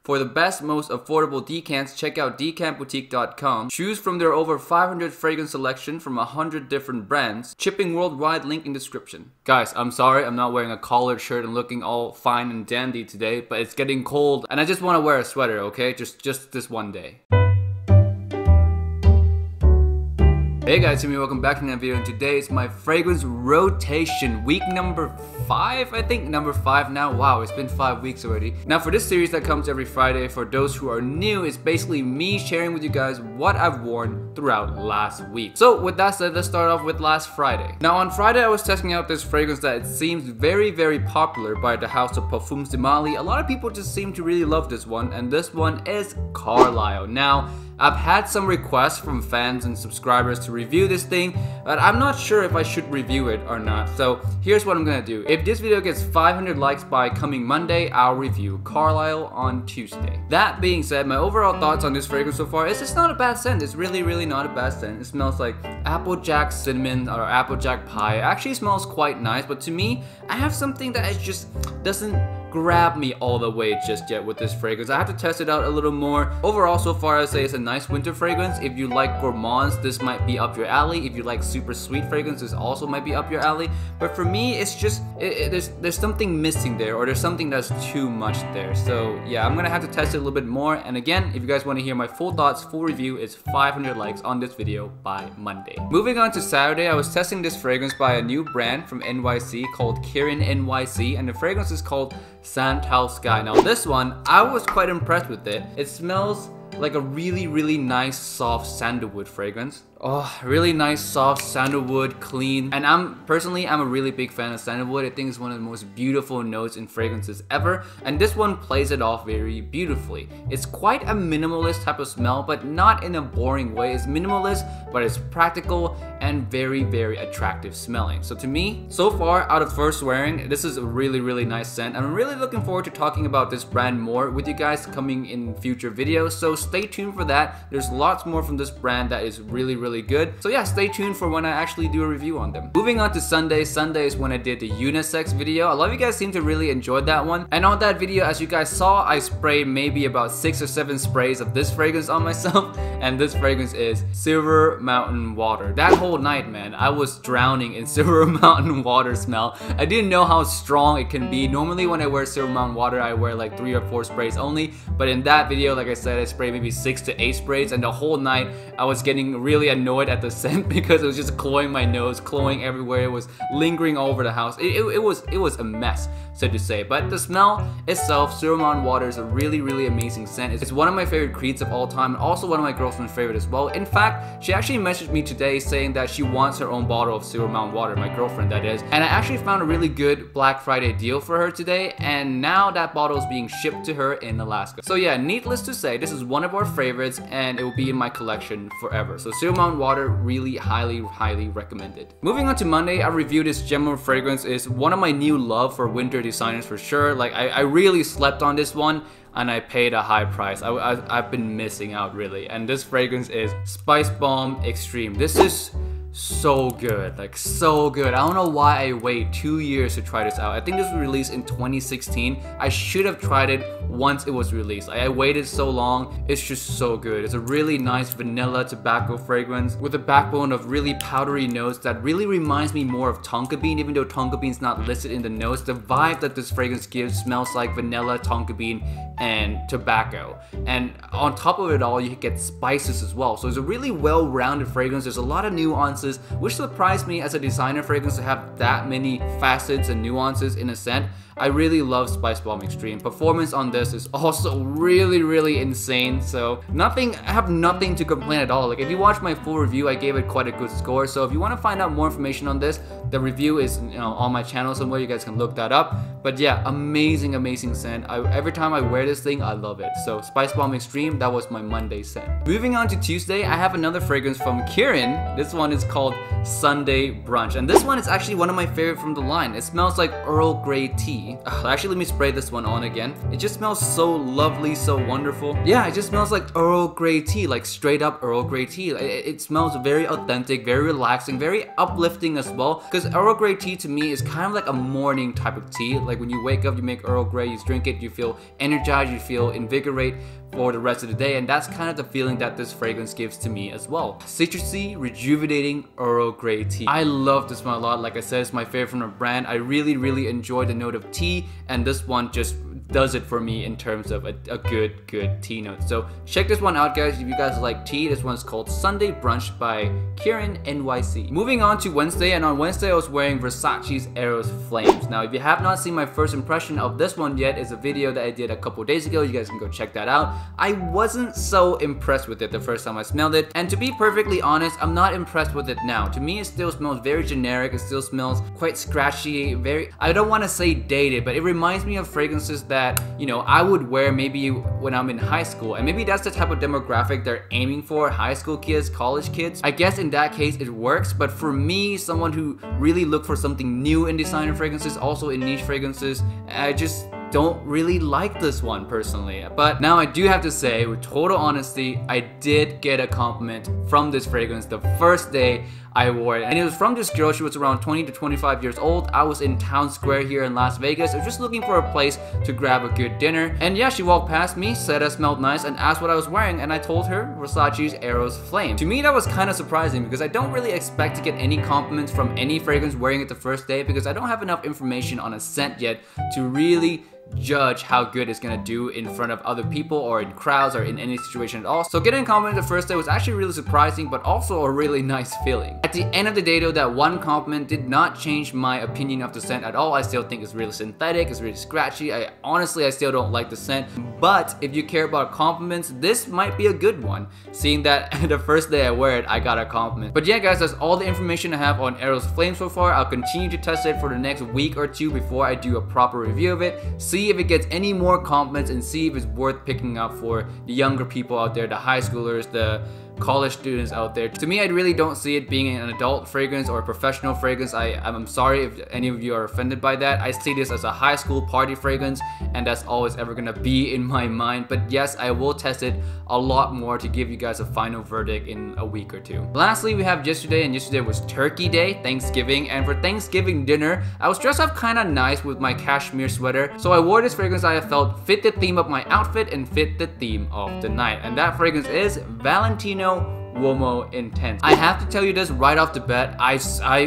For the best, most affordable decants, check out decantboutique.com. Choose from their over 500 fragrance selection from 100 different brands. Shipping worldwide, link in description. Guys, I'm sorry I'm not wearing a collared shirt and looking all fine and dandy today, but it's getting cold and I just want to wear a sweater, okay? Just this one day. Hey guys, it's me, welcome back to another video, and today is my fragrance rotation, week number 5, I think, number 5 now. Wow, it's been 5 weeks already. Now for this series that comes every Friday, for those who are new, it's basically me sharing with you guys what I've worn throughout last week. So with that said, let's start off with last Friday. Now on Friday, I was testing out this fragrance that it seems very popular by the house of PARFUMS de Mali. A lot of people just seem to really love this one, and this one is CARLISLE. Now, I've had some requests from fans and subscribers to review this thing, but I'm not sure if I should review it or not. So here's what I'm gonna do. If this video gets 500 likes by coming Monday, I'll review CARLISLE on Tuesday. That being said, my overall thoughts on this fragrance so far is it's not a bad scent. It's really not a bad scent. It smells like Applejack cinnamon or Applejack pie. It actually smells quite nice, but to me, I have something that it just doesn't grab me all the way just yet with this fragrance. I have to test it out a little more. Overall, so far, I'd say it's a nice winter fragrance. If you like gourmands, this might be up your alley. If you like super sweet fragrance, this also might be up your alley. But for me, it's just, there's something missing there, or there's something that's too much there. So yeah, I'm gonna have to test it a little bit more. And again, if you guys want to hear my full thoughts, full review, it's 500 likes on this video by Monday. Moving on to Saturday, I was testing this fragrance by a new brand from NYC called KIERIN NYC, and the fragrance is called SANTAL Sky. Now this one, I was quite impressed with it. It smells like a really nice soft sandalwood fragrance. Oh, really nice soft sandalwood, clean. And I'm a really big fan of sandalwood. I think it's one of the most beautiful notes in fragrances ever, and this one plays it off very beautifully. It's quite a minimalist type of smell, but not in a boring way. It's minimalist, but it's practical and very attractive smelling. So to me, so far out of first wearing, this is a really nice scent. I'm really looking forward to talking about this brand more with you guys coming in future videos, so stay tuned for that. There's lots more from this brand that is really good. So yeah, stay tuned for when I actually do a review on them. Moving on to Sunday. Sunday is when I did the unisex video. A lot of you guys seem to really enjoy that one. And on that video, as you guys saw, I sprayed maybe about 6 or 7 sprays of this fragrance on myself. And this fragrance is Silver Mountain Water. That whole night, man, I was drowning in Silver Mountain Water smell. I didn't know how strong it can be. Normally when I wear Silver Mountain Water, I wear like 3 or 4 sprays only. But in that video, like I said, I sprayed maybe 6 to 8 sprays, and the whole night I was getting really annoyed at the scent because it was just cloying my nose, cloying everywhere. It was lingering over the house. It was a mess, so to say. But the smell itself, Silver Mountain Water, is a really amazing scent. It's one of my favorite creeds of all time, and also one of my girlfriend's favorite as well. In fact, she actually messaged me today saying that she wants her own bottle of Silver Mountain Water, my girlfriend that is. And I actually found a really good Black Friday deal for her today, and now that bottle is being shipped to her in Alaska. So yeah, needless to say, this is one of our favorites, and it will be in my collection forever. So Silver Mountain Water, really highly recommended. Moving on to Monday, I reviewed this Gem fragrance. Is one of my new love for winter designers for sure. Like I really slept on this one, and I paid a high price. I've been missing out really. And this fragrance is SPICEBOMB Extreme. This is so good, like so good. I don't know why I waited 2 years to try this out. I think this was released in 2016. I should have tried it once it was released. I waited so long. It's just so good. It's a really nice vanilla tobacco fragrance with a backbone of really powdery notes that really reminds me more of tonka bean, even though tonka bean's not listed in the notes. The vibe that this fragrance gives smells like vanilla, tonka bean, and tobacco. And on top of it all, you get spices as well. So it's a really well-rounded fragrance. There's a lot of nuances, which surprised me as a designer fragrance to have that many facets and nuances in a scent. I really love SPICEBOMB Extreme. Performance on this is also really insane. So I have nothing to complain at all. Like if you watch my full review, I gave it quite a good score. So if you want to find out more information on this, the review is on my channel somewhere. You guys can look that up. But yeah, amazing scent. Every time I wear this thing, I love it. So SPICEBOMB Extreme, that was my Monday scent. Moving on to Tuesday, I have another fragrance from KIERIN. This one is called Sunday Brunch, and this one is actually one of my favorite from the line. It smells like Earl Grey tea. tea. Actually, let me spray this one on again. It just smells so lovely, so wonderful. Yeah, it just smells like Earl Grey tea, like straight up Earl Grey tea. It smells very authentic, very relaxing, very uplifting as well. Because Earl Grey tea to me is kind of like a morning type of tea. Like when you wake up, you make Earl Grey, you drink it, you feel energized, you feel invigorated for the rest of the day, and that's kind of the feeling that this fragrance gives to me as well. Citrusy, rejuvenating Earl Grey tea. I love this one a lot. Like I said, it's my favorite from the brand. I really enjoy the note of tea, and this one just does it for me in terms of a good tea note. So check this one out, guys. If you guys like tea, this one's called Sunday Brunch by KIERIN NYC. Moving on to Wednesday, and on Wednesday I was wearing Versace's EROS Flames. Now if you have not seen my first impression of this one yet, it's a video that I did a couple days ago. You guys can go check that out. I wasn't so impressed with it the first time I smelled it, and to be perfectly honest, I'm not impressed with it now. To me, it still smells very generic. It still smells quite scratchy, I don't want to say dated, but it reminds me of fragrances that, you know, I would wear maybe when I'm in high school, and maybe that's the type of demographic they're aiming for, high school kids, college kids. I guess in that case it works, but for me, someone who really look for something new in designer fragrances, also in niche fragrances, I just don't really like this one personally. But now I do have to say, with total honesty, I did get a compliment from this fragrance the first day I wore it, and it was from this girl. She was around 20 to 25 years old. I was in Town Square here in Las Vegas. I was just looking for a place to grab a good dinner, and yeah, she walked past me, said I smelled nice, and asked what I was wearing, and I told her Versace's EROS Flame. To me, that was kind of surprising because I don't really expect to get any compliments from any fragrance wearing it the first day, because I don't have enough information on a scent yet to really judge how good it's gonna do in front of other people or in crowds or in any situation at all. So getting a compliment the first day was actually really surprising, but also a really nice feeling. At the end of the day though, that one compliment did not change my opinion of the scent at all. I still think it's really synthetic, it's really scratchy. Honestly, I still don't like the scent, but if you care about compliments, this might be a good one, seeing that the first day I wear it, I got a compliment. But yeah guys, that's all the information I have on EROS Flame so far. I'll continue to test it for the next week or two before I do a proper review of it. See if it gets any more compliments and see if it's worth picking up for the younger people out there, the high schoolers, the college students out there. To me, I really don't see it being an adult fragrance or a professional fragrance. I'm sorry if any of you are offended by that. I see this as a high school party fragrance, and that's always ever gonna be in my mind. But yes, I will test it a lot more to give you guys a final verdict in a week or two. Lastly, we have yesterday, and yesterday was Turkey Day, Thanksgiving, and for Thanksgiving dinner, I was dressed up kind of nice with my cashmere sweater. So I wore this fragrance I felt fit the theme of my outfit and fit the theme of the night, and that fragrance is Valentino UOMO Intense. I have to tell you this right off the bat, I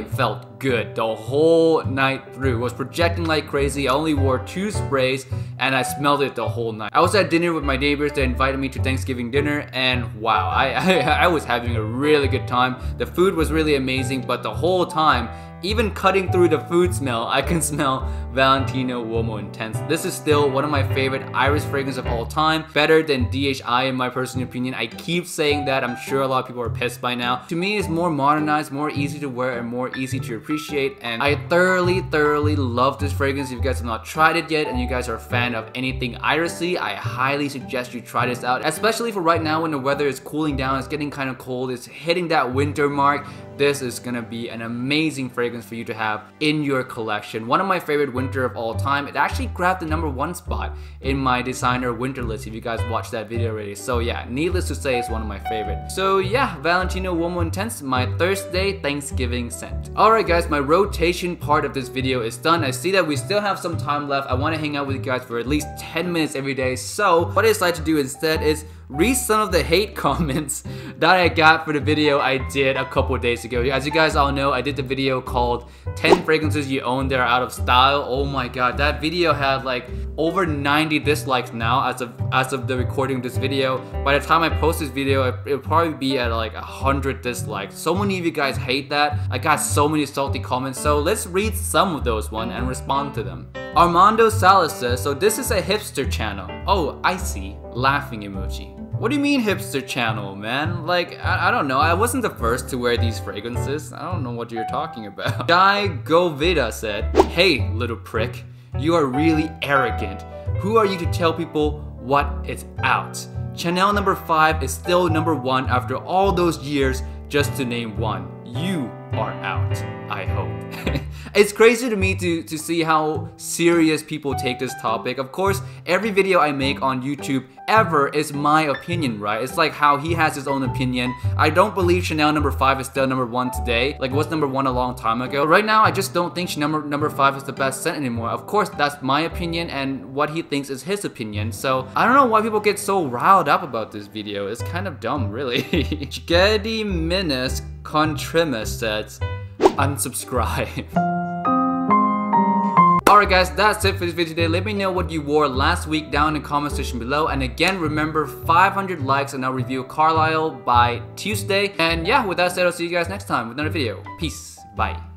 felt good the whole night through. Was projecting like crazy. I only wore 2 sprays and I smelled it the whole night. I was at dinner with my neighbors. They invited me to Thanksgiving dinner, and wow, I was having a really good time. The food was really amazing, but the whole time, even cutting through the food smell, I can smell Valentino UOMO Intense. This is still one of my favorite iris fragrances of all time. Better than DHI in my personal opinion. I keep saying that. I'm sure a lot of people are pissed by now. To me, it's more modernized, more easy to wear, and more easy to appreciate. And I thoroughly love this fragrance. If you guys have not tried it yet and you guys are a fan of anything irisy, I highly suggest you try this out. Especially for right now when the weather is cooling down, it's getting kind of cold, it's hitting that winter mark. This is gonna be an amazing fragrance for you to have in your collection. One of my favorite winter of all time. It actually grabbed the #1 spot in my designer winter list if you guys watched that video already. So yeah, needless to say, it's one of my favorites. So yeah, Valentino UOMO Intense, my Thursday Thanksgiving scent. Alright guys, my rotation part of this video is done. I see that we still have some time left. I want to hang out with you guys for at least 10 minutes every day. So what I decided to do instead is read some of the hate comments that I got for the video I did a couple days ago. As you guys all know, I did the video called 10 fragrances you own that are out of style. Oh my god, that video had like over 90 dislikes now as of the recording of this video. By the time I post this video, it'll probably be at like 100 dislikes. So many of you guys hate that. I got so many salty comments, so let's read some of those ones and respond to them. Armando Salas says, so this is a hipster channel. Oh, I see. Laughing emoji. What do you mean hipster channel, man? Like, I don't know. I wasn't the first to wear these fragrances. I don't know what you're talking about. Guy Govida said, hey, little prick. You are really arrogant. Who are you to tell people what is out? Chanel #5 is still #1 after all those years, just to name one. You are out, I hope. It's crazy to me to see how serious people take this topic. Of course, every video I make on YouTube ever is my opinion, right? It's like how he has his own opinion. I don't believe Chanel number 5 is still number 1 today. Like, was number 1 a long time ago? Right now, I just don't think Chanel number 5 is the best scent anymore. Of course, that's my opinion, and what he thinks is his opinion. So I don't know why people get so riled up about this video. It's kind of dumb, really. Gedi Minis Contrimus says, unsubscribe. Alright guys, that's it for this video today. Let me know what you wore last week down in the comment section below. And again, remember 500 likes and I'll review Carlisle by Tuesday. And yeah, with that said, I'll see you guys next time with another video. Peace. Bye.